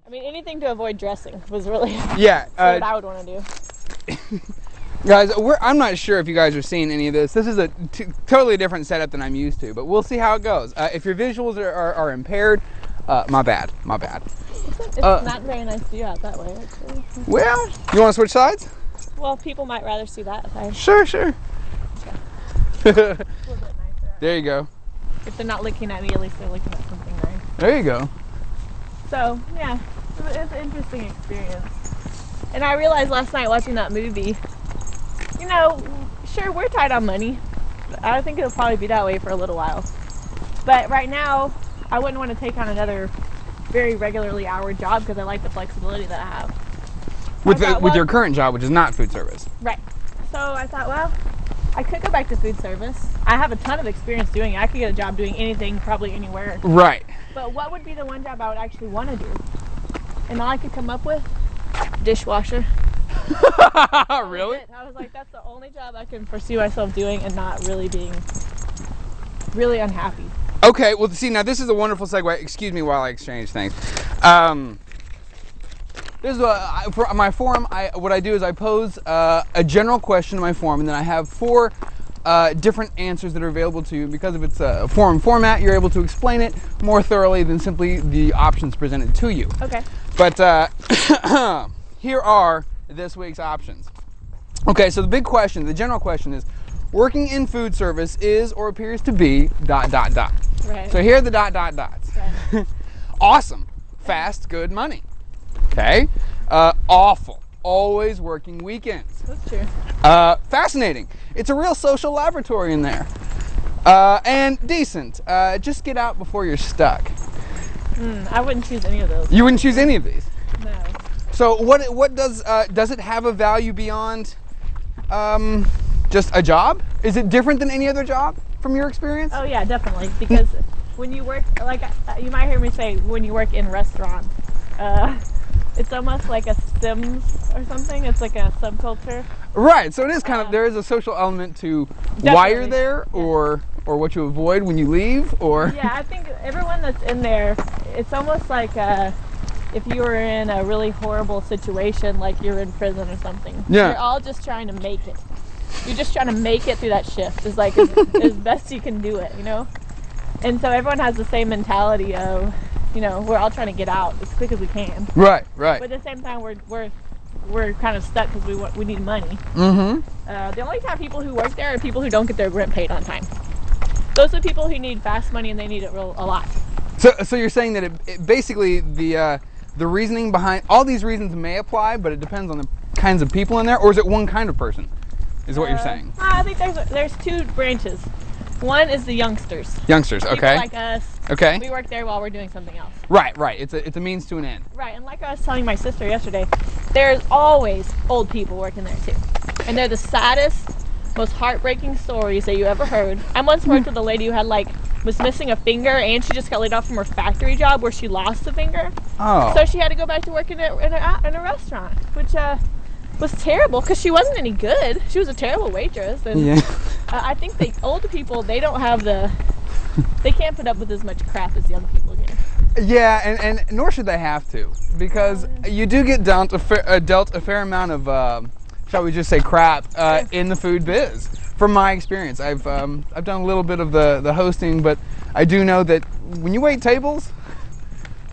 I mean, anything to avoid dressing was really Yeah. what I would want to do. Guys, I'm not sure if you guys are seeing any of this. This is a totally different setup than I'm used to, but we'll see how it goes. If your visuals are impaired, my bad. It's not very nice to do out that way, actually. Well, you want to switch sides? Well, people might rather see that side. Sure. Okay. A little bit nicer. There you go. If they're not looking at me, at least they're looking at something nice. There you go. So, yeah, it's an interesting experience. And I realized last night watching that movie, you know, sure, we're tight on money. I think it'll probably be that way for a little while. But right now, I wouldn't want to take on another very regularly hour job because I like the flexibility that I have. With your current job, which is not food service. Right. So I thought, well, I could go back to food service. I have a ton of experience doing it. I could get a job doing anything, probably anywhere. Right. But what would be the one job I would actually want to do? And all I could come up with, dishwasher. Really? I was like, that's the only job I can foresee myself doing and not really being really unhappy. Okay, well, see, now this is a wonderful segue. Excuse me while I exchange things. This is for my forum. What I do is I pose a general question to my forum, and then I have 4 different answers that are available to you. Because of its forum format, you're able to explain it more thoroughly than simply the options presented to you. Okay. But here are this week's options. Okay, so the big question, the general question is, working in food service is or appears to be ... Right. So here are the ... Okay. Awesome, fast, good money. Okay. Awful, always working weekends. That's true. Fascinating. It's a real social laboratory in there. And decent. Just get out before you're stuck. I wouldn't choose any of those. You wouldn't choose any of these. No. So what does it have a value beyond just a job? Is it different than any other job from your experience? Oh yeah, definitely. Because when you work, like you might hear me say, when you work in restaurants, it's almost like a Sims or something. It's like a subculture. Right. So it is kind of, there is a social element to why you're there, or what you avoid when you leave, or. Yeah, I think everyone that's in there, it's almost like if you were in a really horrible situation, like you're in prison or something. Yeah. You're all just trying to make it. You're just trying to make it through that shift. It's like as best you can do it, you know? And so everyone has the same mentality of, you know, we're all trying to get out as quick as we can. Right. But at the same time, we're kind of stuck because we need money. Mm-hmm. The only time people who work there are people who don't get their rent paid on time. Those are people who need fast money and they need it a lot. So you're saying that it basically the reasoning behind all these reasons may apply, but it depends on the kinds of people in there, or is it one kind of person? Is what you're saying? I think there's 2 branches. One is the youngsters. Youngsters, People okay. like us. Okay. We work there while we're doing something else. Right. It's a means to an end. Right, and like I was telling my sister yesterday, there's always old people working there too. And they're the saddest, most heartbreaking stories that you ever heard. I once worked with a lady who had was missing a finger, and she just got laid off from her factory job where she lost the finger. Oh. So she had to go back to work in a restaurant, which was terrible because she wasn't any good. She was a terrible waitress. And yeah. I think the older people, they don't have they can't put up with as much crap as young people can. Yeah, and nor should they have to, because you do get dealt a fair amount of, shall we just say, crap in the food biz. From my experience, I've done a little bit of the hosting, but I do know that when you wait tables,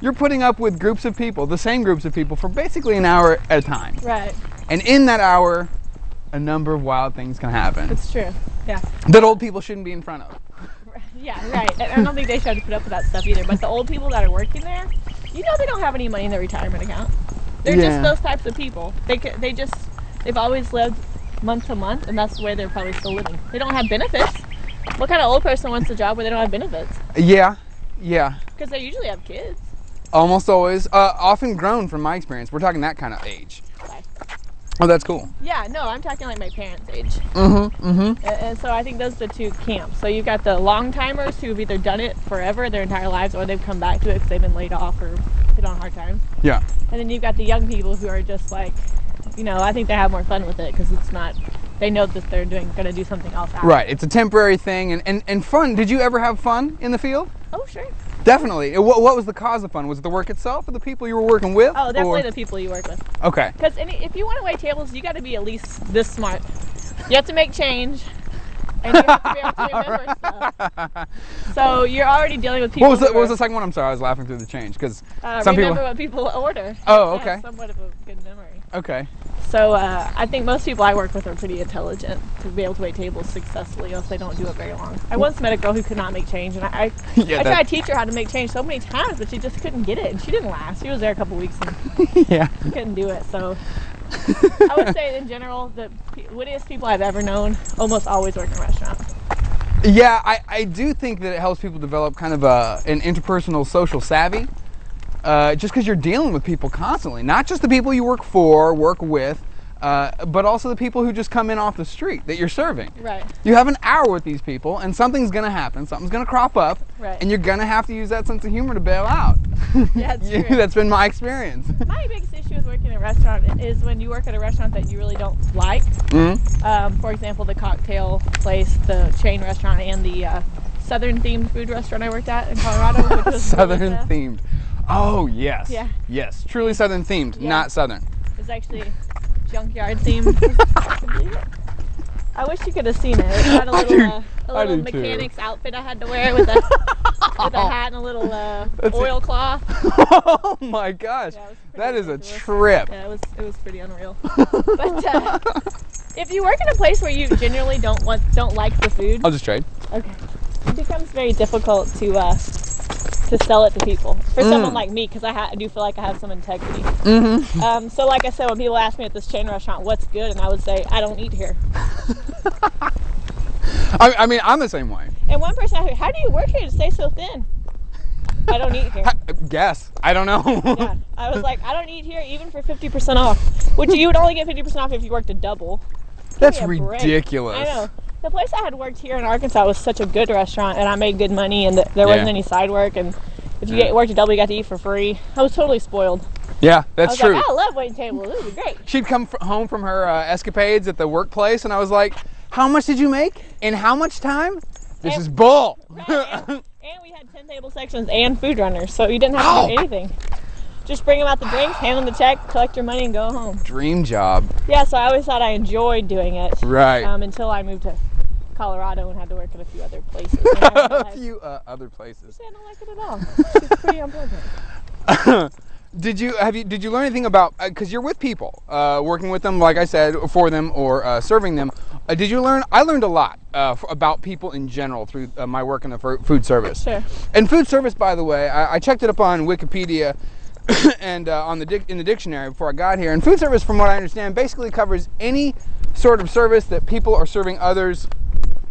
you're putting up with groups of people, the same groups of people, for basically an hour at a time. Right. And in that hour, a number of wild things can happen. It's true. Yeah. That old people shouldn't be in front of. Yeah, right. And I don't think they should have to put up with that stuff either. But the old people that are working there, you know, they don't have any money in their retirement account. They're just those types of people. They've always lived month to month, and that's where they're probably still living. They don't have benefits. What kind of old person wants a job where they don't have benefits? Yeah. Because they usually have kids. Almost always. Often grown from my experience. We're talking that kind of age. Okay. Oh, that's cool. Yeah, no, I'm talking like my parents' age. Mm-hmm. And so I think those are the 2 camps. So you've got the long timers who've either done it forever, their entire lives, or they've come back to it because they've been laid off or hit on hard times. Yeah. And then you've got the young people who are just like, you know, I think they have more fun with it because it's not, they know that they're going to do something else after. Right. It's a temporary thing and fun. Did you ever have fun in the field? Oh, sure. Definitely. What was the cause of fun? Was it the work itself or the people you were working with? Oh, definitely the people you work with. Okay. Because if you want to wait tables, you got to be at least this smart. You have to make change, and you have to be able to remember stuff. So you're already dealing with people. What was the second one? I'm sorry, I was laughing through the change because some remember people. what people order. Oh, okay. Somewhat of a good memory. Okay. So I think most people I work with are pretty intelligent to be able to wait tables successfully, else they don't do it very long. I once met a girl who could not make change, and I tried to teach her how to make change so many times, but she just couldn't get it, and she didn't last. She was there a couple weeks and Yeah. she couldn't do it. So I would say in general, the wittiest people I've ever known almost always work in restaurants. Yeah, I do think that it helps people develop kind of an interpersonal social savvy. Just because you're dealing with people constantly, not just the people you work for, work with, but also the people who just come in off the street that you're serving. Right. You have an hour with these people, and something's going to happen, something's going to crop up, right. and you're going to have to use that sense of humor to bail out. Yeah, that's true. That's been my experience. My biggest issue with working in a restaurant is when you work at a restaurant that you really don't like. Mm-hmm. For example, the cocktail place, the chain restaurant, and the Southern themed food restaurant I worked at in Colorado, which was Southern themed. Oh, yes. Yeah. Yes. Truly Southern themed, Yeah. not Southern. It's actually junkyard themed. I wish you could have seen it. It had a little mechanic's outfit I had to wear with a hat and a little oilcloth. Oh my gosh. Yeah, that is ridiculous. a trip. Yeah, it was pretty unreal. But if you work in a place where you genuinely don't like the food, I'll just trade. okay, it becomes very difficult to sell it to people. For someone like me, because I do feel like I have some integrity. Mm-hmm. So like I said, when people ask me at this chain restaurant, what's good? And I would say, I don't eat here. I mean, I'm the same way. And one person asked me, how do you work here to stay so thin? I don't eat here. Guess. I don't know. Yeah. I was like, I don't eat here even for 50% off. Which you would only get 50% off if you worked a double. That's ridiculous. I know. The place I had worked here in Arkansas was such a good restaurant, and I made good money, and there wasn't any side work, and if you worked a double, you got to eat for free. I was totally spoiled. Yeah, that's true. Like, I love waiting tables. This is great. She'd come home from her escapades at the workplace, and I was like, how much did you make? In how much time? This is bull. Right, and we had 10 table sections and food runners, so you didn't have to do anything. Just bring them out the drinks, hand them the check, collect your money, and go home. Dream job. Yeah, so I always thought I enjoyed doing it. Right. Until I moved to Colorado and had to work at a few other places. A few other places. I don't like it at all. It's pretty unpleasant. Did you learn anything about, because you're with people, working with them, like I said, for them or serving them. Did you learn? I learned a lot about people in general through my work in the food service. Sure. And food service, by the way, I checked it up on Wikipedia and in the dictionary before I got here. And food service, from what I understand, basically covers any sort of service that people are serving others,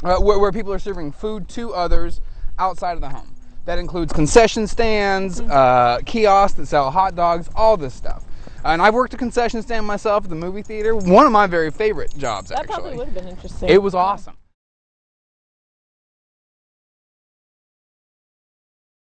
where people are serving food to others outside of the home. That includes concession stands, kiosks that sell hot dogs, all this stuff. And I've worked a concession stand myself at the movie theater. One of my very favorite jobs, actually. That probably would have been interesting. It was awesome.